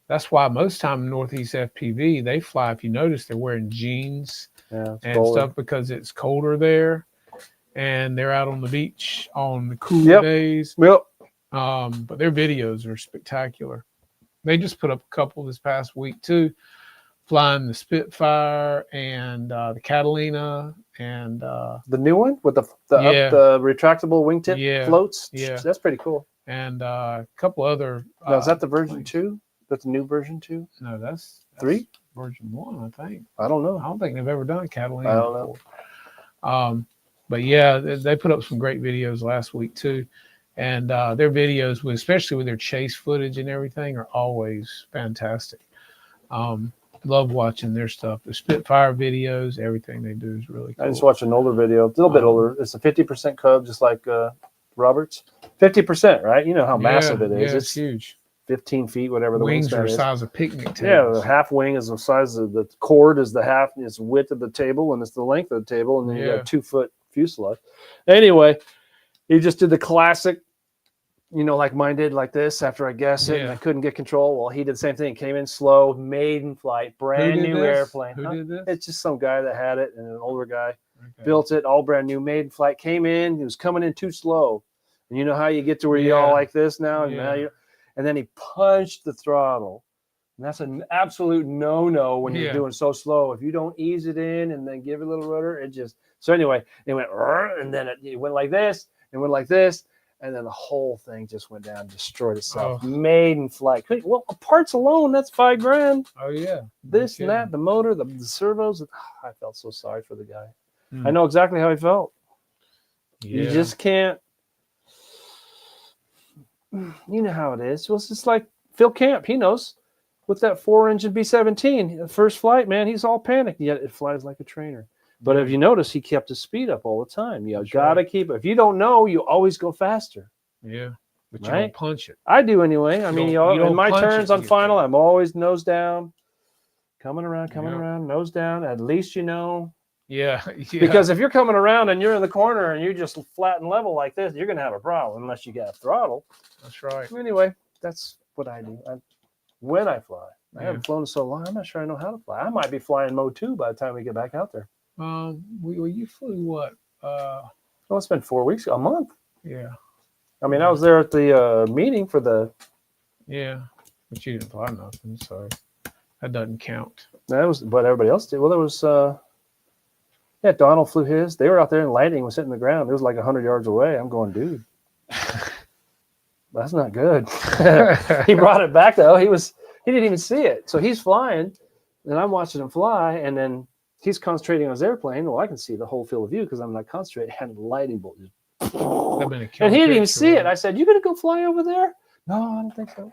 That's why most time Northeast FPV they fly. If you notice, they're wearing jeans Yeah, it's and colder. stuff because it's colder there, and they're out on the beach on the cooler Yep. days. Yep. But their videos are spectacular. They just put up a couple this past week too, flying the Spitfire and the Catalina and The new one with the Yeah. the retractable wingtip Yeah. floats. Yeah. That's pretty cool. a couple other. Now, is that the version 2? That's the new version 2? No, that's 3? version 1, I think. I don't I know. don't think they've ever done Catalina I don't know. before. But yeah, they put up some great videos last week too. And their videos, especially with their chase footage and everything, are always fantastic. Love watching their stuff. The Spitfire videos, everything they do is really cool. I just watched an older video, a little bit older. It's a 50% Cub, just like Roberts. 50%, right? You know how massive it is. Yeah, It's huge. 15 feet, whatever the Wings wingspan are the is. size of picnic tables. Yeah, the half wing is the size of the cord is the half, it's width of the table, and it's the length of the table, and then you Yeah. got a 2-foot fuselage. Anyway, he just did the classic, like mine did, like this after I guessed it, and Yeah. I couldn't get control. Well, he did the same thing. Came in slow, maiden flight, brand did new this? airplane. Who Huh? did this? It's just some guy that had it, and an older guy Okay. built it, all brand new, maiden flight. Came in, he was coming in too slow. And you know how you get to where you all Yeah. like this now, and Yeah. and then he punched the throttle. And that's an absolute no-no when you're Yeah. doing so slow. If you don't ease it in and then give it a little rudder, it just so anyway, it went and then it went like this, and went like this, and then the whole thing just went down and destroyed itself. Oh. Maiden flight. Well, parts alone, that's $5,000. Oh yeah. This No and that, kidding. the motor, the servos. I felt so sorry for the guy. Mm. I know exactly how he felt. Yeah. You just can't. You know how it is. Well, it's just like Phil Camp. He knows with that 4-engine B-17, the first flight, man, he's all panicked. Yet it flies like a trainer. But if you notice, he kept his speed up all the time. You That's gotta right. keep it. If you don't know, you always go faster. Yeah. But you Right? don't punch it. I do anyway. I mean, don't- you in don't my punch it turns till on you final, get I'm always nose down, coming Yeah. around, nose down. At least you know. Yeah. Yeah. Because if you're coming around and you're in the corner and you just flat and level like this, you're gonna have a problem unless you got a throttle. that's right. Anyway, that's what I do. When I fly, I Yeah. haven't flown in so long. I'm not sure I know how to fly. I might be flying mode 2 by the time we get back out there. You flew what? Well, it's been 4 weeks, a month. Yeah. I mean, I was there at the meeting for the. Yeah. But you didn't fly nothing, so that doesn't count. That was what everybody else did. Well, there was. Yeah, Donald flew his. They were out there, and lightning was hitting the ground. It was like 100 yards away. I'm going, dude. That's not good. He brought it back though. He didn't even see it. So he's flying, and I'm watching him fly, and then he's concentrating on his airplane. Well, I can see the whole field of view because I'm not concentrating. And the lightning bolt just, That'd been a and killer he didn't even picture, see it. wouldn't I said, "You gonna go fly over there?" No, I don't think so.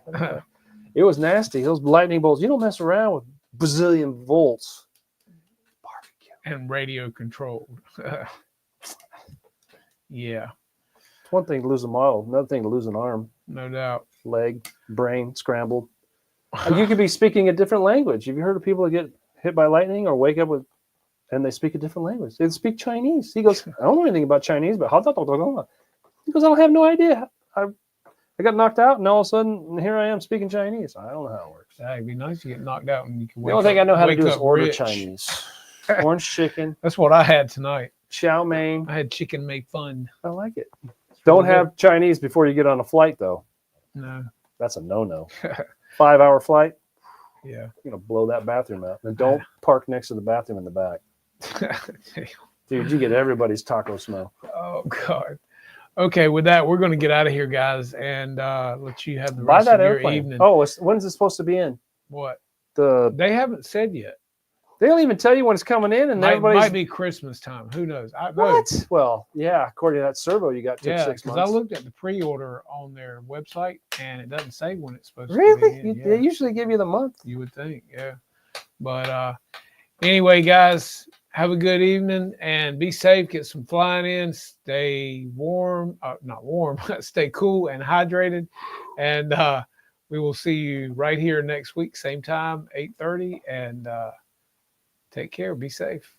It was nasty. Those lightning bolts. You don't mess around with bazillion volts. Barbecue. and radio controlled. Yeah, It's one thing to lose a model. Another thing to lose an arm, no doubt. leg, brain scrambled. You could be speaking a different language. Have you heard of people that get hit by lightning or wake up with and they speak a different language. They speak Chinese. He goes, I don't know anything about Chinese, but he goes, I don't have no idea. I got knocked out, and all of a sudden, here I am speaking Chinese. I don't know how it works. It'd be nice to get knocked out and you can The only thing I know how to wake do is up order rich. Chinese. Orange chicken, That's what I had tonight. chow mein. I had chicken made fun. I like it. Don't really have Chinese before you get on a flight, though. No. That's a no-no. 5-hour flight, Yeah. you're going to blow that bathroom out. And don't park next to the bathroom in the back. Dude, you get everybody's taco smell. Oh God. Okay, with that, we're going to get out of here, guys, and let you have the Buy rest that of your airplane. evening. Oh, when's it supposed to be in? What? They They haven't said yet. don't even tell you when it's coming in, and Might everybody's be Christmas time. Who knows? I know. what? Well, yeah, according to that servo you got, took Yeah, 6 because months. I looked at the pre-order on their website, and it doesn't say when it's supposed to Really? be in. They usually give you the month. You would think, yeah. But anyway, guys, have a good evening and be safe. Get some flying in. Stay warm, not warm. Stay cool and hydrated. And we will see you right here next week, same time, 8:30. And take care. Be safe.